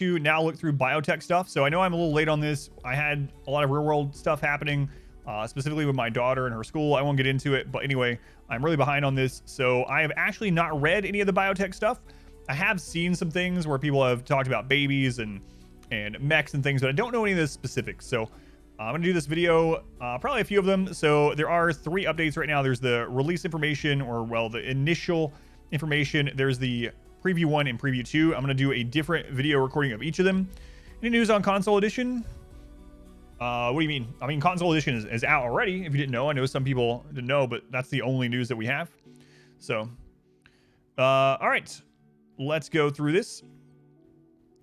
to now look through biotech stuff. So I know I'm a little late on this. I had a lot of real world stuff happening, specifically with my daughter and her school. I won't get into it, but anyway, I'm really behind on this. So I have actually not read any of the biotech stuff. I have seen some things where people have talked about babies and mechs and things, but I don't know any of the specifics. So I'm gonna do this video, probably a few of them. So there are 3 updates right now. There's the release information, or well, the initial information. There's the preview 1 and preview 2. I'm gonna do a different video recording of each of them. Any news on console edition? What do you mean? I mean, console edition is out already. If you didn't know, I know some people didn't know, but that's the only news that we have. So, all right, let's go through this.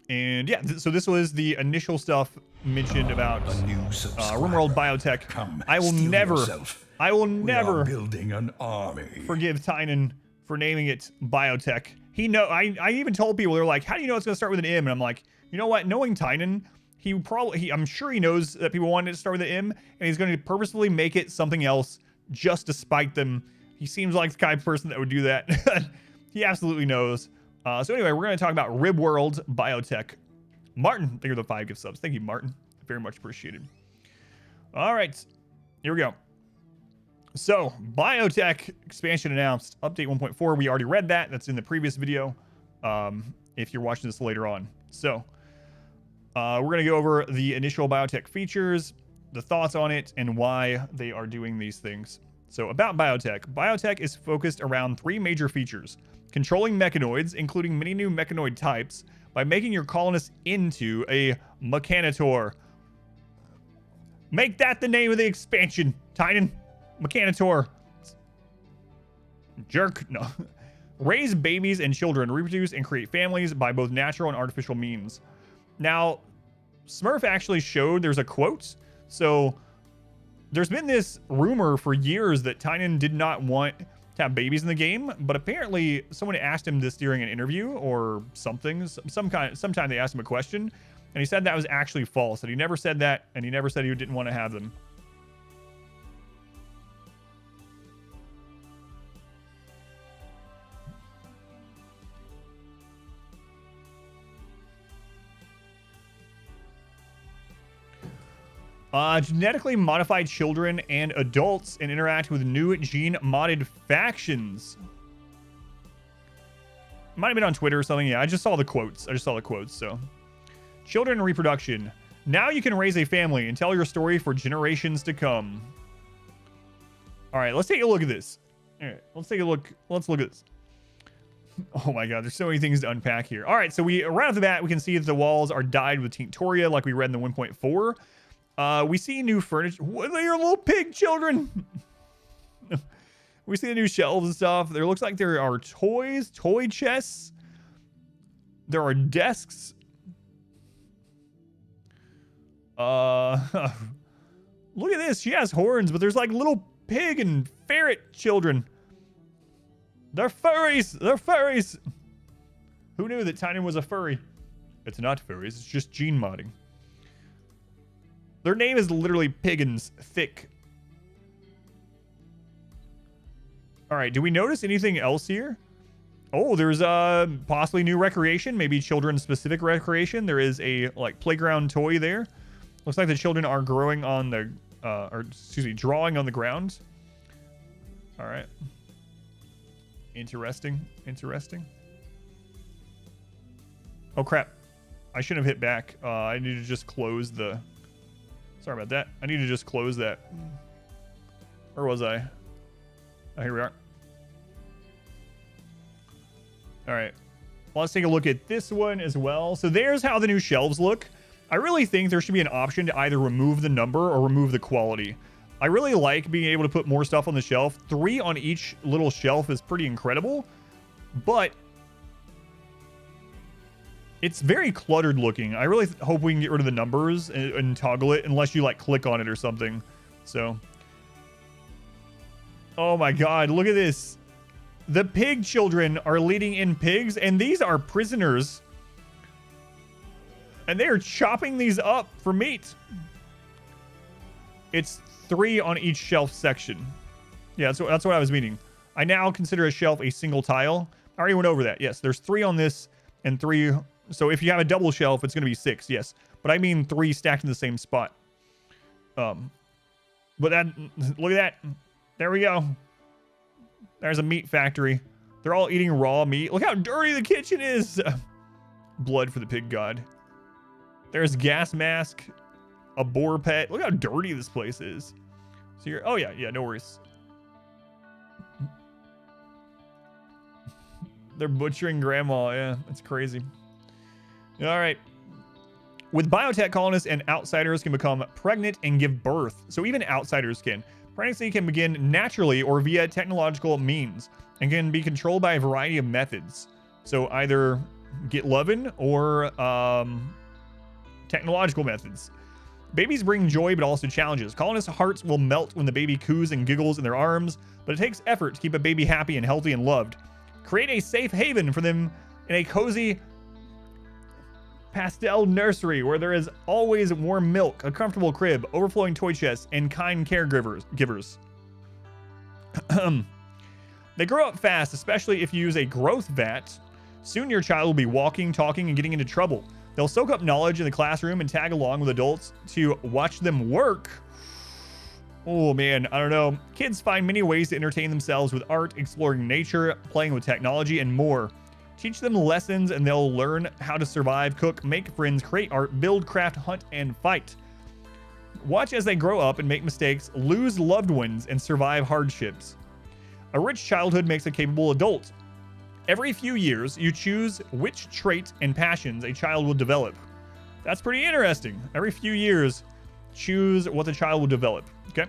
And yeah, so this was the initial stuff mentioned about RimWorld Biotech. I will never building an army. Forgive Tynan for naming it Biotech. I even told people, they're like, how do you know it's gonna start with an M? And I'm like, you know what? Knowing Tynan, I'm sure he knows that people wanted it to start with an M, and he's gonna purposefully make it something else just to spite them. He seems like the kind of person that would do that. He absolutely knows. So anyway, we're gonna talk about RimWorld Biotech. Martin, thank you for the 5 gift subs. Thank you, Martin. Very much appreciated. All right, here we go. So, Biotech expansion announced, update 1.4. We already read that. That's in the previous video, if you're watching this later on. So, we're going to go over the initial Biotech features, the thoughts on it, and why they are doing these things. So, about Biotech. Biotech is focused around 3 major features. Controlling mechanoids, including many new mechanoid types, by making your colonists into a Mechanotor. Make that the name of the expansion, Titan. Mechanotor. Jerk. No. Raise babies and children, reproduce and create families by both natural and artificial means. Now, Smurf actually showed there's a quote. So there's been this rumor for years that Tynan did not want to have babies in the game, but apparently someone asked him this during an interview or something. Sometime they asked him a question, and he said that was actually false. That he never said that, and he never said he didn't want to have them. Genetically modified children and adults and interact with new gene-modded factions. Might have been on Twitter or something. Yeah, I just saw the quotes. So, children and reproduction. Now you can raise a family and tell your story for generations to come. All right, let's take a look at this. All right, let's take a look. Let's look at this. Oh my God, there's so many things to unpack here. All right, so right off the bat, we can see that the walls are dyed with Tinctoria, like we read in the 1.4. We see new furniture. What are your little pig children? We see the new shelves and stuff. There looks like there are toys, toy chests. There are desks. Look at this. She has horns, but there's like little pig and ferret children. They're furries. They're furries. Who knew that Tynan was a furry? It's not furries. It's just gene modding. Their name is literally Piggins Thick. All right, do we notice anything else here? Oh, there's possibly new recreation, maybe children-specific recreation. There is a like playground toy there. Looks like the children are growing on the, drawing on the ground. All right. Interesting. Oh crap! I shouldn't have hit back. I need to just close the. Sorry about that. I need to just close that. Where was I? Oh, here we are. All right. Well, let's take a look at this one as well. So there's how the new shelves look. I really think there should be an option to either remove the number or remove the quality. I really like being able to put more stuff on the shelf. 3 on each little shelf is pretty incredible, but it's very cluttered looking. I really hope we can get rid of the numbers and toggle it, unless you like click on it or something. So, oh my God, look at this. The pig children are leading in pigs, and these are prisoners. And they are chopping these up for meat. It's 3 on each shelf section. Yeah, that's what I was meaning. I now consider a shelf a single tile. I already went over that. Yes, there's 3 on this and 3 So if you have a double shelf, it's going to be 6, yes. But I mean 3 stacked in the same spot. But that, look at that. There we go. There's a meat factory. They're all eating raw meat. Look how dirty the kitchen is. Blood for the pig god. There's gas mask. A boar pet. Look how dirty this place is. So you're, oh yeah, no worries. They're butchering grandma. Yeah, it's crazy. All right. With biotech, colonists and outsiders can become pregnant and give birth. So even outsiders can. Pregnancy can begin naturally or via technological means and can be controlled by a variety of methods. So either get lovin' or technological methods. Babies bring joy, but also challenges. Colonists' hearts will melt when the baby coos and giggles in their arms, but it takes effort to keep a baby happy and healthy and loved. Create a safe haven for them in a cozy pastel nursery where there is always warm milk, a comfortable crib, overflowing toy chests, and kind caregivers. They grow up fast, especially if you use a growth vat. Soon your child will be walking, talking, and getting into trouble. They'll soak up knowledge in the classroom and tag along with adults to watch them work. Oh man, I don't know. Kids find many ways to entertain themselves with art, exploring nature, playing with technology, and more. Teach them lessons and they'll learn how to survive, cook, make friends, create art, build, craft, hunt, and fight. Watch as they grow up and make mistakes, lose loved ones, and survive hardships. A rich childhood makes a capable adult. Every few years, you choose which trait and passions a child will develop. That's pretty interesting. Every few years, choose what the child will develop. Okay.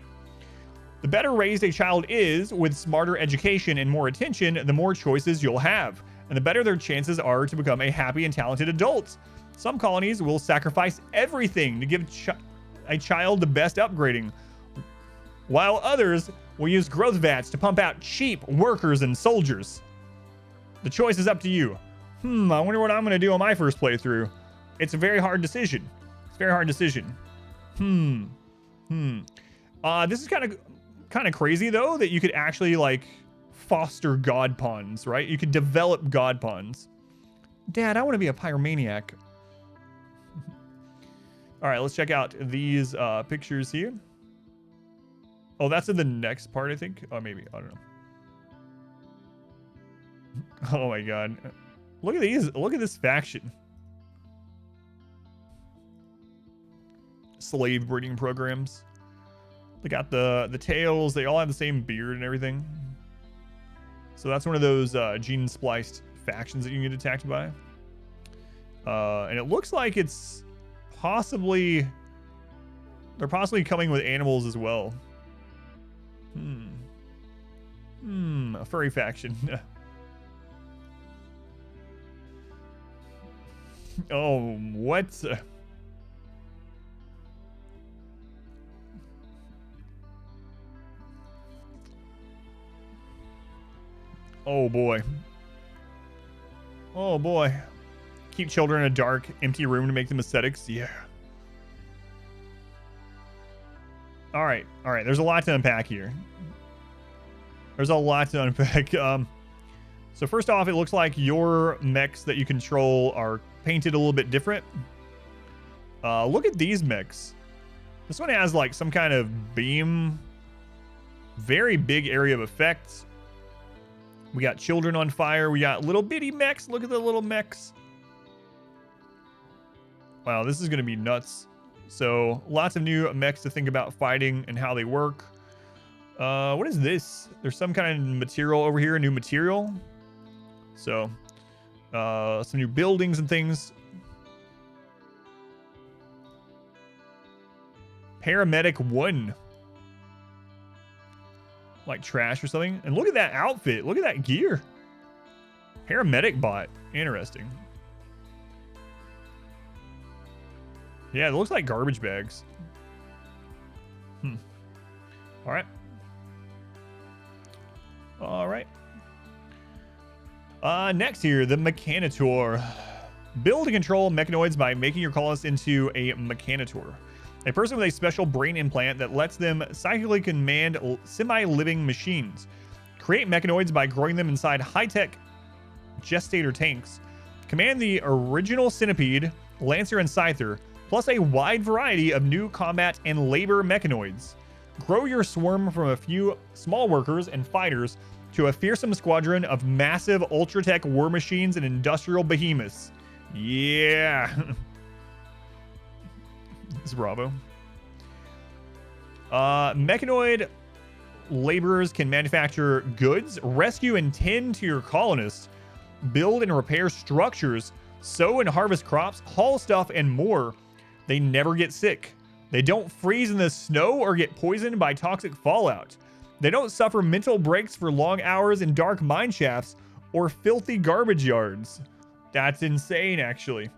The better raised a child is, with smarter education and more attention, the more choices you'll have, and the better their chances are to become a happy and talented adult. Some colonies will sacrifice everything to give a child the best upgrading, while others will use growth vats to pump out cheap workers and soldiers. The choice is up to you. I wonder what I'm going to do on my first playthrough. It's a very hard decision. It's a very hard decision. This is kind of crazy though, that you could actually like foster god pawns, right? You could develop god pawns. Dad, I want to be a pyromaniac. All right, let's check out these pictures here. Oh, that's in the next part, I think. Oh, maybe. I don't know. Oh my god. Look at these. Look at this faction. Slave breeding programs. They got the tails. They all have the same beard and everything. So that's one of those gene spliced factions that you can get attacked by. And it looks like it's possibly... They're possibly coming with animals as well. A furry faction. Oh, what? Oh boy. Oh boy. Keep children in a dark, empty room to make them aesthetics. Yeah. All right. All right. There's a lot to unpack here. There's a lot to unpack. So first off, it looks like your mechs that you control are painted a little bit different. Look at these mechs. This one has like some kind of beam. Very big area of effect. We got children on fire. We got little bitty mechs. Look at the little mechs. Wow, this is going to be nuts. So lots of new mechs to think about fighting and how they work. What is this? There's some kind of material over here, a new material. So some new buildings and things. Paramedic 1. Like trash or something. And look at that outfit. Look at that gear. Paramedic bot. Interesting. Yeah, it looks like garbage bags. All right. All right. Next here, the Mechanotor. Build and control mechanoids by making your colonists into a Mechanotor. A person with a special brain implant that lets them psychically command semi-living machines. Create mechanoids by growing them inside high-tech gestator tanks. Command the original Centipede, Lancer, and Scyther, plus a wide variety of new combat and labor mechanoids. Grow your swarm from a few small workers and fighters to a fearsome squadron of massive ultra-tech war machines and industrial behemoths. Yeah. It's Bravo. Mechanoid laborers can manufacture goods, rescue and tend to your colonists, build and repair structures, sow and harvest crops, haul stuff, and more. They never get sick. They don't freeze in the snow or get poisoned by toxic fallout. They don't suffer mental breaks for long hours in dark mine shafts or filthy garbage yards. That's insane, actually.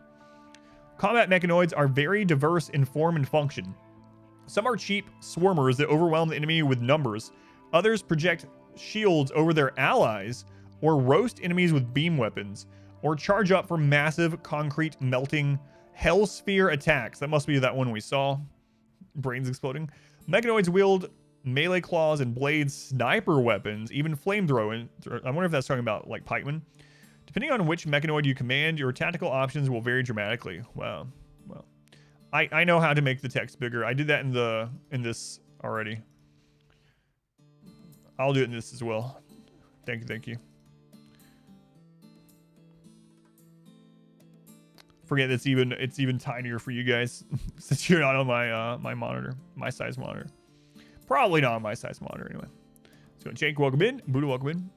Combat mechanoids are very diverse in form and function. Some are cheap swarmers that overwhelm the enemy with numbers. Others project shields over their allies, or roast enemies with beam weapons, or charge up for massive concrete melting hellsphere attacks. That must be that one we saw. Brains exploding. Mechanoids wield melee claws and blades, sniper weapons, even flamethrower. I wonder if that's talking about like pikemen. Depending on which mechanoid you command, your tactical options will vary dramatically. Wow. Well, I know how to make the text bigger. I did that in this already. I'll do it in this as well. Thank you. Forget it's even tinier for you guys since you're not on my my monitor, my size monitor. Probably not on my size monitor anyway. So Jake, welcome in. Buddha, welcome in.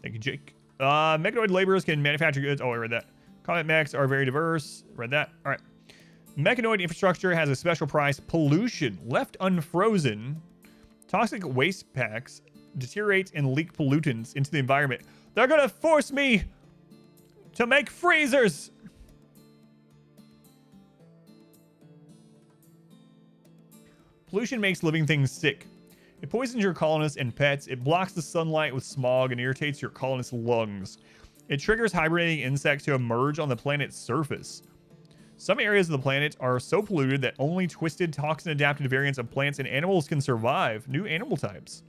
Thank you, Jake. Mechanoid laborers can manufacture goods. Oh, I read that. Combat mechs are very diverse. Read that. All right. Mechanoid infrastructure has a special price. Pollution. Left unfrozen, toxic waste packs deteriorate and leak pollutants into the environment. They're gonna force me to make freezers. Pollution makes living things sick. It poisons your colonists and pets. It blocks the sunlight with smog and irritates your colonists' lungs. It triggers hibernating insects to emerge on the planet's surface. Some areas of the planet are so polluted that only twisted, toxin-adapted variants of plants and animals can survive. New animal types.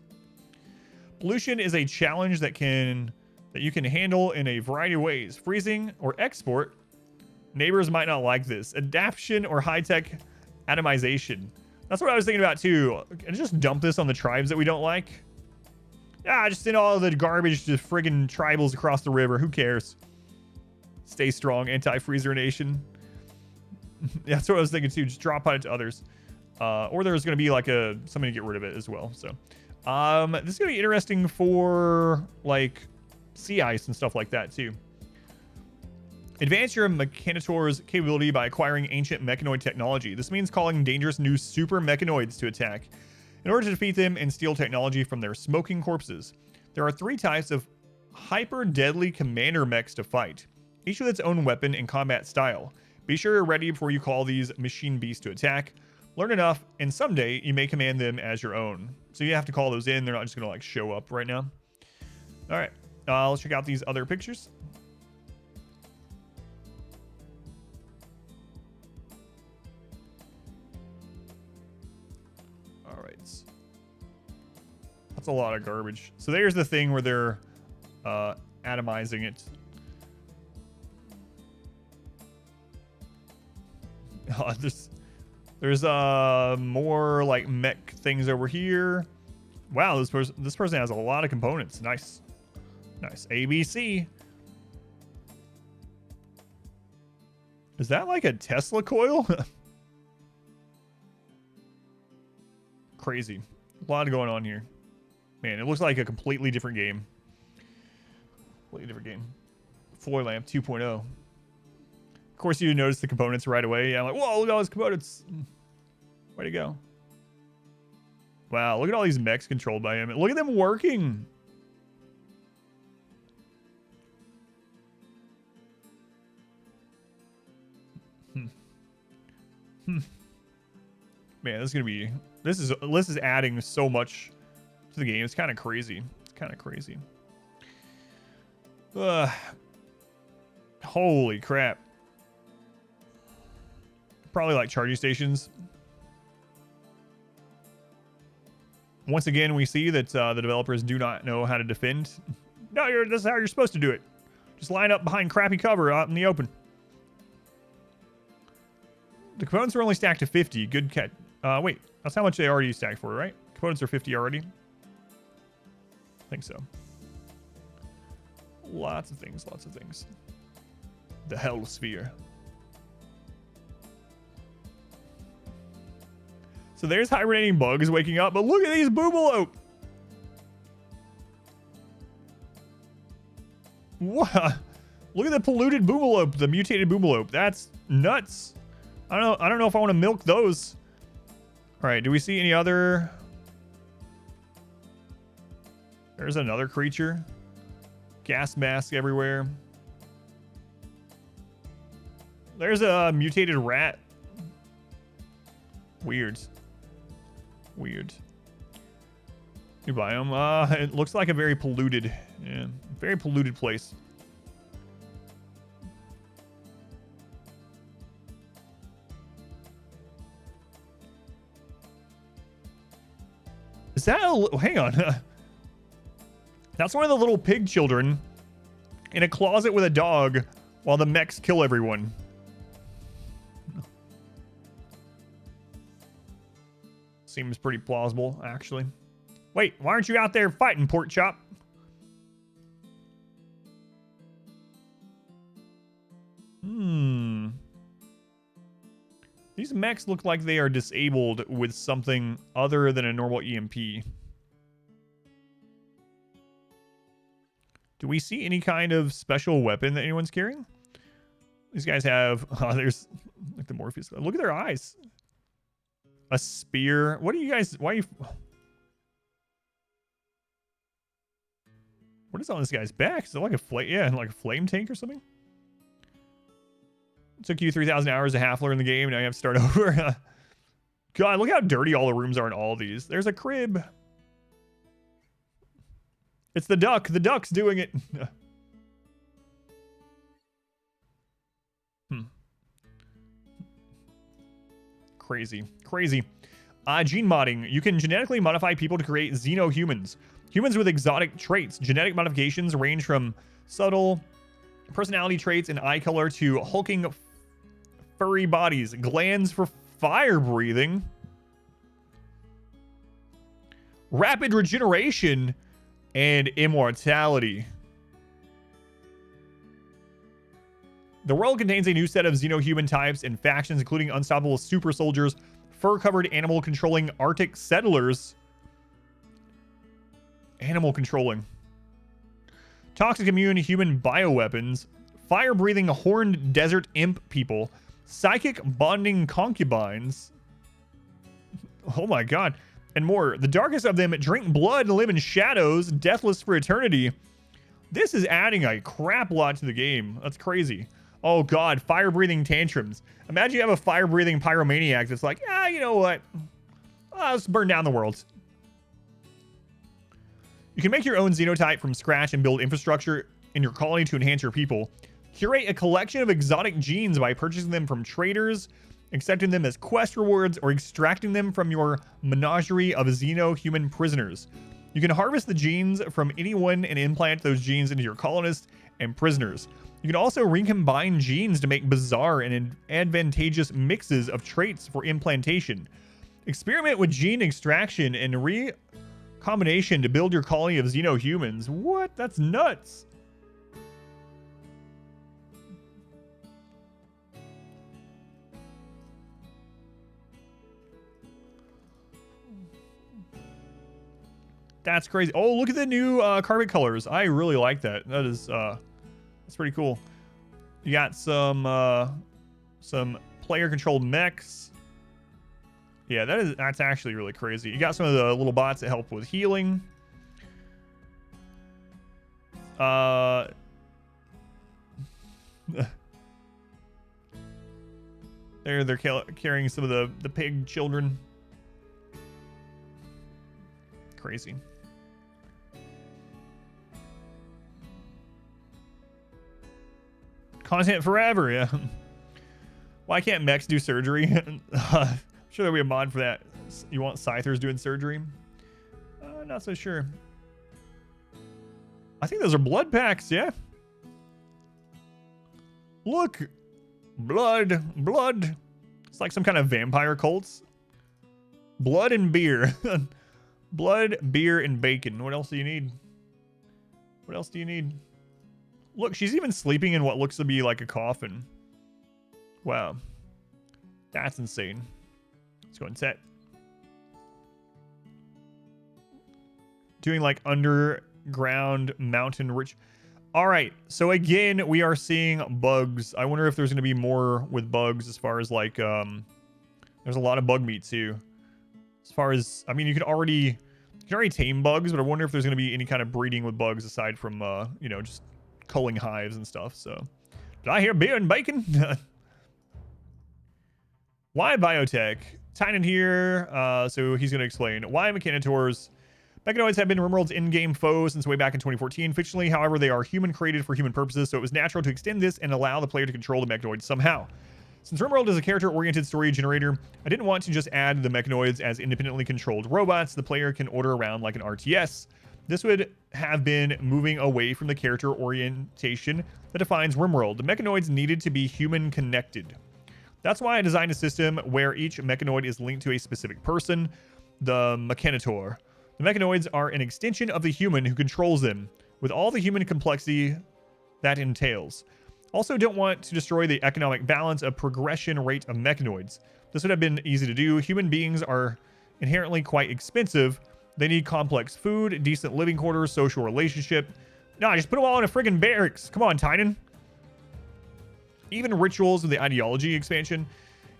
Pollution is a challenge that you can handle in a variety of ways. Freezing or export. Neighbors might not like this. Adaptation or high-tech atomization. That's what I was thinking about too. And just dump this on the tribes that we don't like. Yeah, just send all the garbage to friggin' tribals across the river. Who cares? Stay strong, anti-freezer nation. That's what I was thinking too. Just drop on it to others. Or there's going to be like something to get rid of it as well. So this is going to be interesting for like sea ice and stuff like that too. Advance your Mechanotor's capability by acquiring ancient mechanoid technology. This means calling dangerous new super mechanoids to attack in order to defeat them and steal technology from their smoking corpses. There are 3 types of hyper deadly commander mechs to fight, each with its own weapon and combat style. Be sure you're ready before you call these machine beasts to attack. Learn enough, and someday you may command them as your own. So you have to call those in. They're not just going to like show up right now. All right, let's check out these other pictures. All right. That's a lot of garbage. So there's the thing where they're atomizing it. There's more like mech things over here. Wow, this person has a lot of components. Nice. ABC. Is that like a Tesla coil? Crazy. A lot going on here. Man, it looks like a completely different game. Floor lamp 2.0. Of course, you notice the components right away. Yeah, I'm like, whoa, look at all those components. Way to go. Wow, look at all these mechs controlled by him. Look at them working. Man, this is adding so much to the game. It's kind of crazy. Holy crap. Probably like charging stations. Once again, we see that the developers do not know how to defend. No, this is how you're supposed to do it. Just line up behind crappy cover out in the open. The components are only stacked to 50. Good catch. Wait, that's how much they already stacked for, right? Components are 50 already. I think so. Lots of things, lots of things. The Hell Sphere. So there's hibernating bugs waking up, but look at these boobalope. What? Look at the polluted boobalope, the mutated boobalope. That's nuts. I don't know if I want to milk those. All right, do we see any other? There's another creature. Gas mask everywhere. There's a mutated rat. Weird. Weird. New biome. It looks like a very polluted, very polluted place. Is that a... Hang on. That's one of the little pig children in a closet with a dog while the mechs kill everyone. Seems pretty plausible, actually. Wait, why aren't you out there fighting, pork chop? These mechs look like they are disabled with something other than a normal EMP. Do we see any kind of special weapon that anyone's carrying? These guys have... Oh, there's... Like the Morpheus... Look at their eyes. A spear. What are you guys... Why are you... What is on this guy's back? Is it like a flame... Yeah, like a flame tank or something? It took you 3,000 hours to half learn the game. Now you have to start over. God, look how dirty all the rooms are in all these. There's a crib. It's the duck. The duck's doing it. Crazy. Crazy. Gene modding. You can genetically modify people to create xeno-humans. Humans with exotic traits. Genetic modifications range from subtle personality traits and eye color to hulking furry bodies. Glands for fire breathing. Rapid regeneration and immortality. The world contains a new set of xeno-human types and factions, including unstoppable super soldiers, fur-covered animal controlling Arctic settlers. Animal controlling. Toxic immune human bioweapons, fire-breathing horned desert imp people, psychic bonding concubines. Oh my god. And more. The darkest of them drink blood and live in shadows, deathless for eternity. This is adding a crap lot to the game. That's crazy. Oh god, fire-breathing tantrums. Imagine you have a fire-breathing pyromaniac that's like, you know what? Let's burn down the world. You can make your own xenotype from scratch and build infrastructure in your colony to enhance your people. Curate a collection of exotic genes by purchasing them from traders, accepting them as quest rewards, or extracting them from your menagerie of xeno-human prisoners. You can harvest the genes from anyone and implant those genes into your colonists and prisoners. You can also recombine genes to make bizarre and advantageous mixes of traits for implantation. Experiment with gene extraction and recombination to build your colony of xeno-humans. What? That's nuts. That's crazy. Oh, look at the new carpet colors. I really like that. That is that's pretty cool. You got some player controlled mechs. Yeah, that's actually really crazy. You got some of the little bots that help with healing. They're carrying some of the pig children. Crazy. Content forever, yeah. Why can't mechs do surgery? I'm sure there'll be a mod for that. You want scythers doing surgery? Not so sure. I think those are blood packs, yeah. Look! Blood. It's like some kind of vampire cults. Blood and beer. Blood, beer, and bacon. What else do you need? What else do you need? Look, she's even sleeping in what looks to be like a coffin. Wow. That's insane. Let's go and set. Doing like underground mountain rich. All right. So again, we are seeing bugs. I wonder if there's going to be more with bugs as far as like, there's a lot of bug meat too. As far as, I mean, you can already tame bugs, but I wonder if there's going to be any kind of breeding with bugs aside from, you know, just culling hives and stuff. So did I hear beer and bacon? Why Biotech? Tynan here. So he's going to explain why Mechanoids. Mechanoids have been RimWorld's in-game foe since way back in 2014. Fictionally, however, they are human-created for human purposes, so it was natural to extend this and allow the player to control the Mechanoids somehow. Since RimWorld is a character-oriented story generator, I didn't want to just add the Mechanoids as independently controlled robots the player can order around like an RTS. This would have been moving away from the character orientation that defines RimWorld. The Mechanoids needed to be human-connected. That's why I designed a system where each Mechanoid is linked to a specific person, the Mechanotor. The Mechanoids are an extension of the human who controls them, with all the human complexity that entails. Also, don't want to destroy the economic balance of progression rate of Mechanoids. This would have been easy to do. Human beings are inherently quite expensive. They need complex food, decent living quarters, social relationship. No, just put them all in a friggin' barracks. Come on, Tynan. Even rituals with the ideology expansion.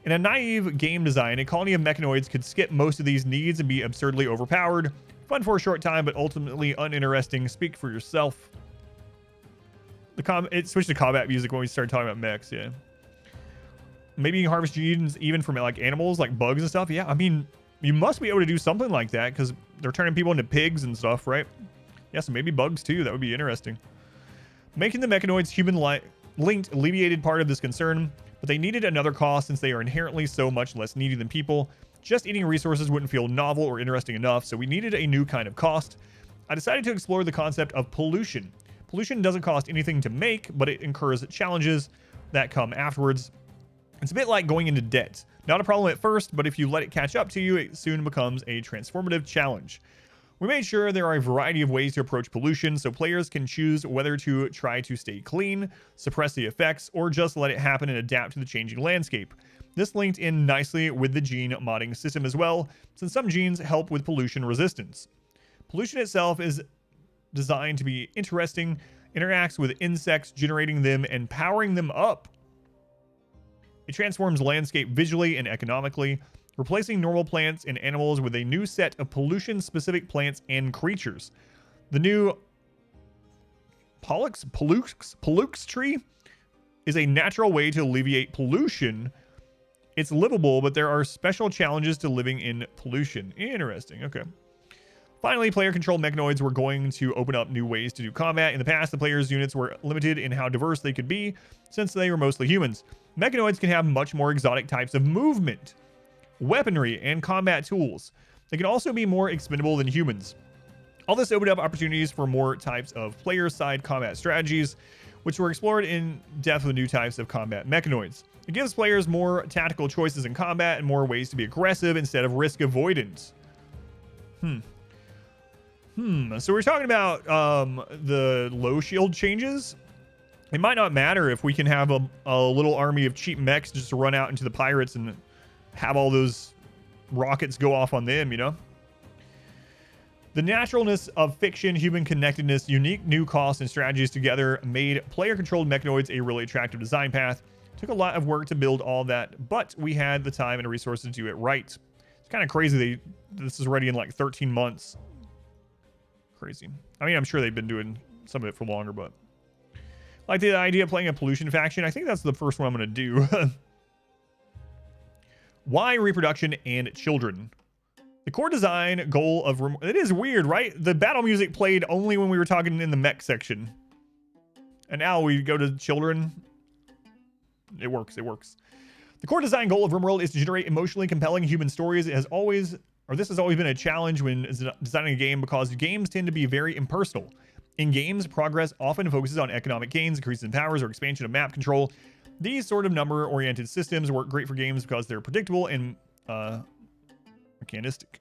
In a naive game design, a colony of Mechanoids could skip most of these needs and be absurdly overpowered. Fun for a short time, but ultimately uninteresting. Speak for yourself. It switched to combat music when we started talking about mechs, yeah. Maybe you can harvest genes even from like animals, like bugs and stuff. Yeah, I mean, you must be able to do something like that because they're turning people into pigs and stuff, right? Yeah, so maybe bugs too. That would be interesting. Making the Mechanoids human-linked alleviated part of this concern, but they needed another cost since they are inherently so much less needy than people. Just eating resources wouldn't feel novel or interesting enough, so we needed a new kind of cost. I decided to explore the concept of pollution. Pollution doesn't cost anything to make, but it incurs challenges that come afterwards. It's a bit like going into debt. Not a problem at first, but if you let it catch up to you, it soon becomes a transformative challenge. We made sure there are a variety of ways to approach pollution, so players can choose whether to try to stay clean, suppress the effects, or just let it happen and adapt to the changing landscape. This linked in nicely with the gene modding system as well, since some genes help with pollution resistance. Pollution itself is designed to be interesting, interacts with insects, generating them and powering them up. It transforms landscape visually and economically, replacing normal plants and animals with a new set of pollution-specific plants and creatures. The new Pollux tree is a natural way to alleviate pollution. It's livable, but there are special challenges to living in pollution. Interesting. Okay. Finally, player-controlled Mechanoids were going to open up new ways to do combat. In the past, the players' units were limited in how diverse they could be, since they were mostly humans. Mechanoids can have much more exotic types of movement, weaponry, and combat tools. They can also be more expendable than humans. All this opened up opportunities for more types of player-side combat strategies, which were explored in depth with new types of combat Mechanoids. It gives players more tactical choices in combat and more ways to be aggressive instead of risk avoidance. So we're talking about the low shield changes. It might not matter if we can have a little army of cheap mechs just to run out into the pirates and have all those rockets go off on them, you know? The naturalness of fiction, human connectedness, unique new costs and strategies together made player-controlled Mechanoids a really attractive design path. Took a lot of work to build all that, but we had the time and resources to do it right. It's kind of crazy this is ready in like 13 months. Crazy. I mean, I'm sure they've been doing some of it for longer, but like the idea of playing a pollution faction, I think that's the first one I'm going to do. Why reproduction and children? The core design goal of it is weird, right? The battle music played only when we were talking in the mech section, and now we go to children. It works. It works. The core design goal of RimWorld is to generate emotionally compelling human stories. This has always been a challenge when designing a game because games tend to be very impersonal. In games, progress often focuses on economic gains, increases in powers, or expansion of map control. These sort of number-oriented systems work great for games because they're predictable and mechanistic,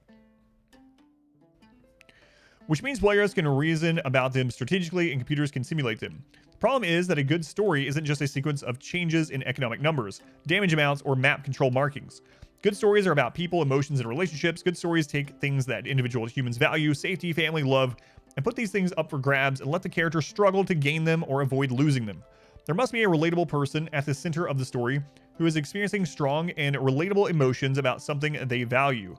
which means players can reason about them strategically and computers can simulate them. The problem is that a good story isn't just a sequence of changes in economic numbers, damage amounts, or map control markings. Good stories are about people, emotions, and relationships. Good stories take things that individual humans value, safety, family, love, and put these things up for grabs and let the character struggle to gain them or avoid losing them. There must be a relatable person at the center of the story who is experiencing strong and relatable emotions about something they value.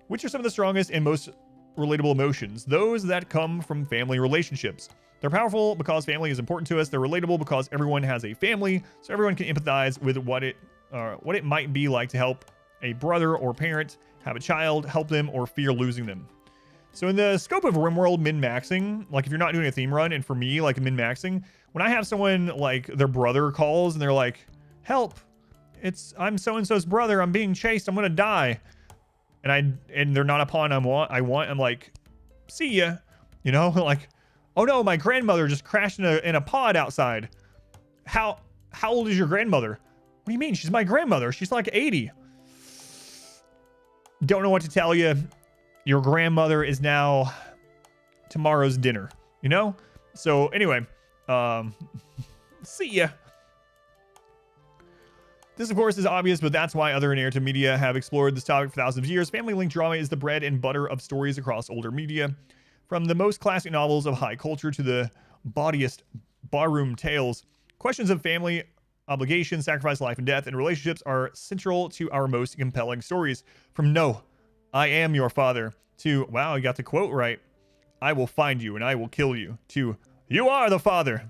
Which are some of the strongest and most relatable emotions? Those that come from family relationships. They're powerful because family is important to us. They're relatable because everyone has a family, so everyone can empathize with what it might be like to help a brother or parent have a child, help them, or fear losing them. So in the scope of RimWorld min-maxing, like if you're not doing a theme run, and for me, like min-maxing, when I have someone like their brother calls and they're like, help, I'm so-and-so's brother, I'm being chased, I'm gonna die. And they're not a pawn I'm like, see ya. You know, like, oh no, my grandmother just crashed in a pod outside. How old is your grandmother? What do you mean? She's my grandmother. She's like 80. Don't know what to tell you. Your grandmother is now tomorrow's dinner, you know? So anyway, see ya. This, of course, is obvious, but that's why other narrative media have explored this topic for thousands of years. Family-linked drama is the bread and butter of stories across older media. From the most classic novels of high culture to the bawdiest barroom tales, questions of family, obligation, sacrifice, life and death, and relationships are central to our most compelling stories. From "No, I am your father" to "Wow, you got the quote right. I will find you and I will kill you" to "You are the father."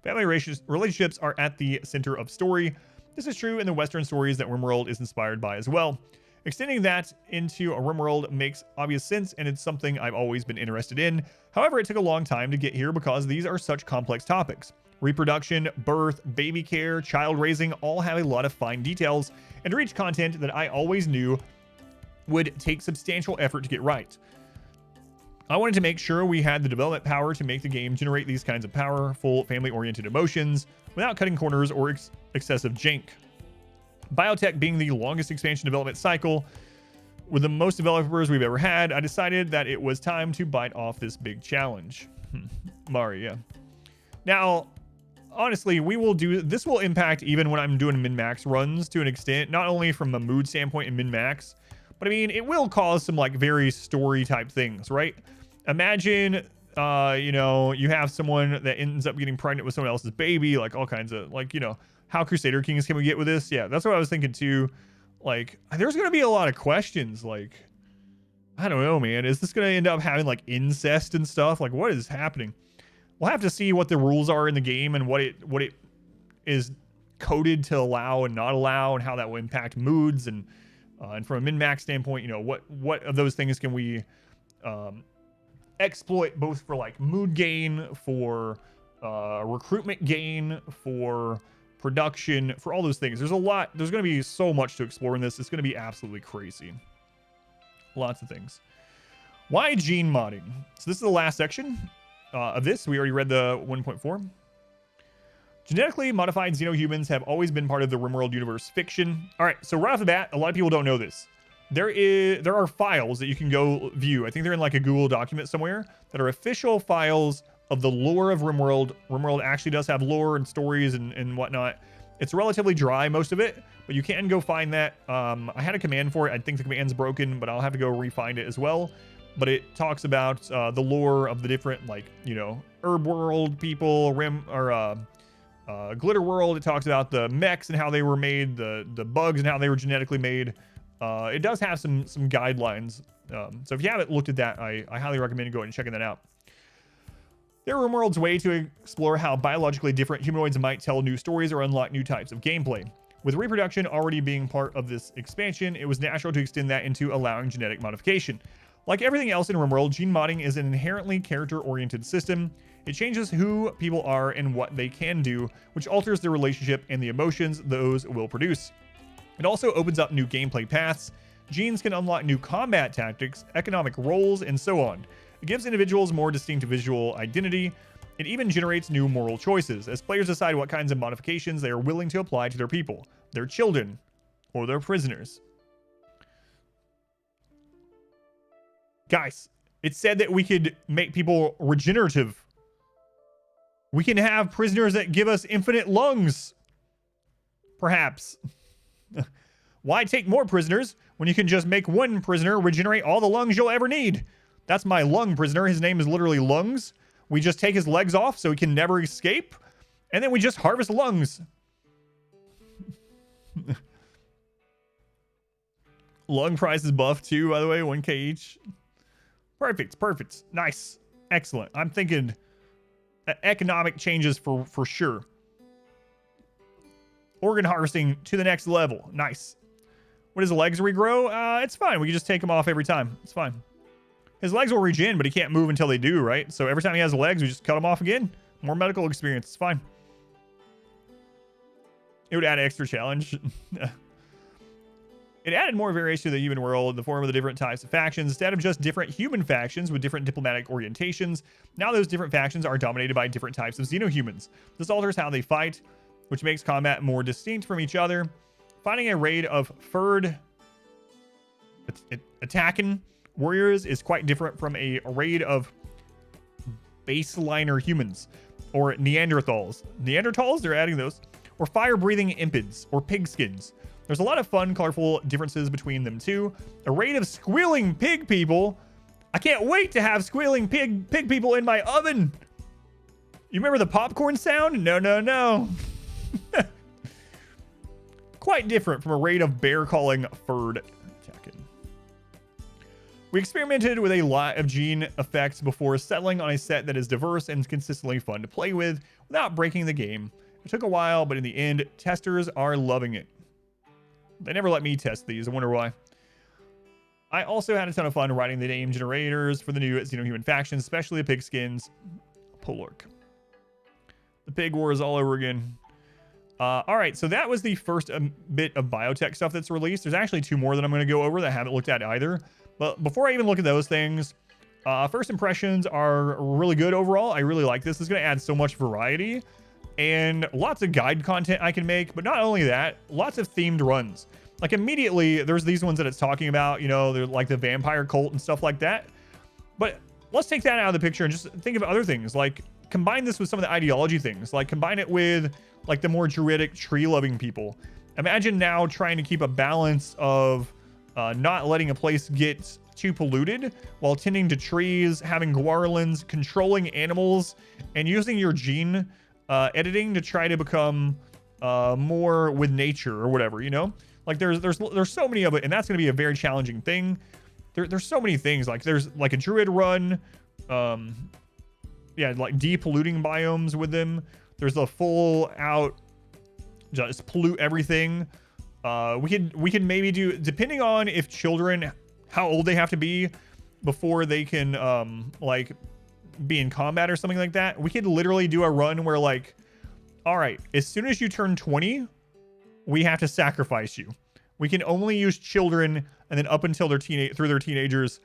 Family relationships are at the center of story. This is true in the Western stories that RimWorld is inspired by as well. Extending that into a RimWorld makes obvious sense, and it's something I've always been interested in. However, it took a long time to get here because these are such complex topics. Reproduction, birth, baby care, child raising all have a lot of fine details, and to reach content that I always knew would take substantial effort to get right. I wanted to make sure we had the development power to make the game generate these kinds of powerful, family-oriented emotions without cutting corners or excessive jank. Biotech being the longest expansion development cycle with the most developers we've ever had, I decided that it was time to bite off this big challenge. Mari, yeah. Now, honestly, this will impact even when I'm doing min-max runs to an extent, not only from a mood standpoint in min-max, but I mean, it will cause some like very story type things, right? Imagine, you know, you have someone that ends up getting pregnant with someone else's baby, like all kinds of, like, you know, how Crusader Kings can we get with this? Yeah, that's what I was thinking too. Like, there's going to be a lot of questions. Like, I don't know, man. Is this going to end up having like incest and stuff? Like, what is happening? We'll have to see what the rules are in the game and what it is coded to allow and not allow, and how that will impact moods and from a min-max standpoint, you know, what of those things can we exploit both for like mood gain, for recruitment gain, for production, for all those things. There's going to be so much to explore in this. It's going to be absolutely crazy. Lots of things. Why gene modding? So this is the last section of this. We already read the 1.4. Genetically modified xenohumans have always been part of the RimWorld universe fiction. All right, so right off the bat, a lot of people don't know this. There are files that you can go view. I think they're in like a Google document somewhere that are official files of the lore of RimWorld. RimWorld actually does have lore and stories and whatnot. It's relatively dry, most of it, but you can go find that. I had a command for it. I think the command's broken, but I'll have to go re-find it as well. But it talks about the lore of the different, like, you know, Herb World people, Glitter World. It talks about the mechs and how they were made, the bugs and how they were genetically made. It does have some guidelines. So if you haven't looked at that, I highly recommend going and checking that out. They're RimWorld's way to explore how biologically different humanoids might tell new stories or unlock new types of gameplay. With reproduction already being part of this expansion, it was natural to extend that into allowing genetic modification. Like everything else in RimWorld, gene modding is an inherently character-oriented system. It changes who people are and what they can do, which alters their relationship and the emotions those will produce. It also opens up new gameplay paths. Genes can unlock new combat tactics, economic roles, and so on. It gives individuals more distinct visual identity. It even generates new moral choices, as players decide what kinds of modifications they are willing to apply to their people, their children, or their prisoners. Guys, it said that we could make people regenerative. We can have prisoners that give us infinite lungs. Perhaps. Why take more prisoners when you can just make one prisoner regenerate all the lungs you'll ever need? That's my lung prisoner. His name is literally Lungs. We just take his legs off so he can never escape. And then we just harvest lungs. Lung price is buffed too, by the way. 1K each. Perfect. Perfect. Nice. Excellent. I'm thinking economic changes for sure. Organ harvesting to the next level. Nice. What does the legs regrow? It's fine. We can just take them off every time. It's fine. His legs will regen, but he can't move until they do, right? So every time he has legs, we just cut them off again. More medical experience. It's fine. It would add an extra challenge. It added more variation to the human world in the form of the different types of factions. Instead of just different human factions with different diplomatic orientations, now those different factions are dominated by different types of xenohumans. This alters how they fight, which makes combat more distinct from each other. Finding a raid of furred attacking warriors is quite different from a raid of baseliner humans or Neanderthals. Neanderthals, they're adding those. Or fire-breathing impids or pigskins. There's a lot of fun, colorful differences between them too. A raid of squealing pig people. I can't wait to have squealing pig people in my oven. You remember the popcorn sound? No, no, no. Quite different from a raid of bear calling furred attacking. We experimented with a lot of gene effects before settling on a set that is diverse and consistently fun to play with without breaking the game. It took a while, but in the end, testers are loving it. They never let me test these. I wonder why. I also had a ton of fun writing the name generators for the new xenohuman factions, especially the pigskins. Lurk. The pig war is all over again. All right, so that was the first bit of biotech stuff that's released. There's actually 2 more that I'm going to go over that I haven't looked at either. But before I even look at those things, first impressions are really good overall. I really like this. It's going to add so much variety and lots of guide content I can make. But not only that, lots of themed runs. Like immediately, there's these ones that it's talking about, you know, they're like the vampire cult and stuff like that. But let's take that out of the picture and just think of other things. Like combine this with some of the ideology things. Like combine it with like the more druidic tree-loving people. Imagine now trying to keep a balance of not letting a place get too polluted while tending to trees, having guarlands, controlling animals, and using your gene editing to try to become more with nature or whatever, you know? Like there's so many of it, and that's going to be a very challenging thing. There's so many things. Like there's like a druid run, yeah, like depolluting biomes with them. There's the full out just pollute everything. We can maybe do, depending on if children, how old they have to be before they can like be in combat or something like that. We could literally do a run where like, all right, as soon as you turn 20, we have to sacrifice you. We can only use children and then up until their through their teenagers,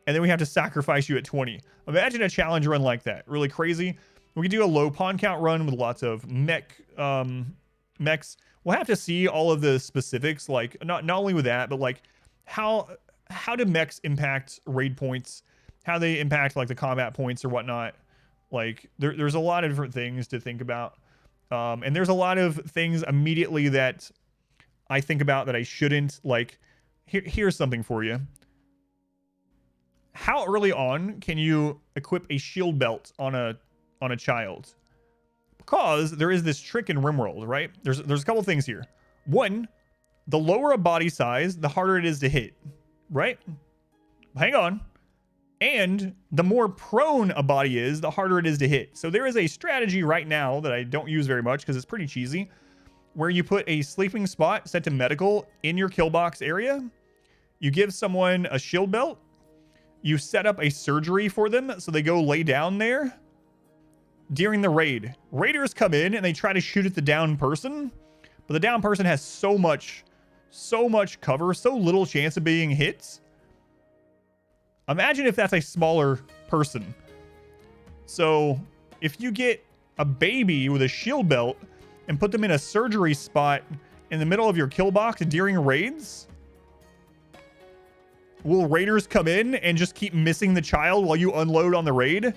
and then we have to sacrifice you at 20. Imagine a challenge run like that. Really crazy. We could do a low pawn count run with lots of mechs. We'll have to see all of the specifics, like not only with that, but like how do mechs impact raid points, how they impact like the combat points or whatnot. Like there's a lot of different things to think about. And there's a lot of things immediately that I think about that I shouldn't. Like here's something for you. How early on can you equip a shield belt on a child? Because there is this trick in RimWorld, right? There's a couple things here. One, the lower a body size, the harder it is to hit, right? Hang on. And the more prone a body is, the harder it is to hit. So there is a strategy right now that I don't use very much because it's pretty cheesy, where you put a sleeping spot set to medical in your kill box area. You give someone a shield belt. You set up a surgery for them so they go lay down there. During the raid, raiders come in and they try to shoot at the down person, but the down person has so much cover, so little chance of being hit. Imagine if that's a smaller person. So if you get a baby with a shield belt and put them in a surgery spot in the middle of your kill box during raids, will raiders come in and just keep missing the child while you unload on the raid?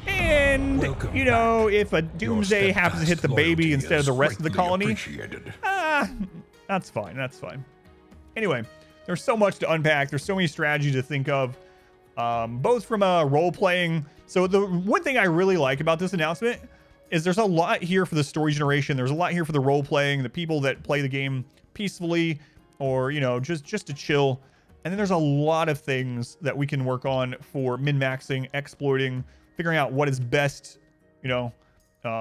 And, Welcome you know, back. if a doomsday happens to hit the baby instead of the rest of the colony, that's fine. That's fine. Anyway, there's so much to unpack. There's so many strategies to think of, both from a role-playing. So the one thing I really like about this announcement is there's a lot here for the story generation. There's a lot here for the role-playing, the people that play the game peacefully or, you know, just to chill. And then there's a lot of things that we can work on for min-maxing, exploiting, figuring out what is best, you know.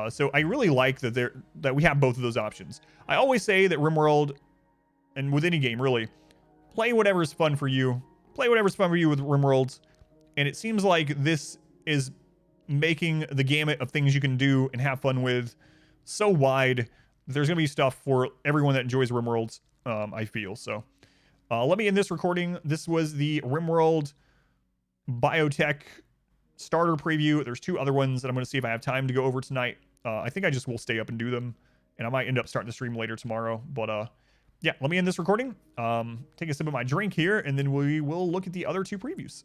So I really like that we have both of those options. I always say that RimWorld, and with any game really, play whatever is fun for you. Play whatever's fun for you with RimWorlds. And it seems like this is making the gamut of things you can do and have fun with so wide. There's gonna be stuff for everyone that enjoys RimWorlds, I feel. So let me end this recording. This was the RimWorld Biotech starter preview. There's 2 other ones that I'm going to see if I have time to go over tonight. I think I just will stay up and do them, and I might end up starting the stream later tomorrow. But yeah, let me end this recording, take a sip of my drink here, and then we will look at the other 2 previews.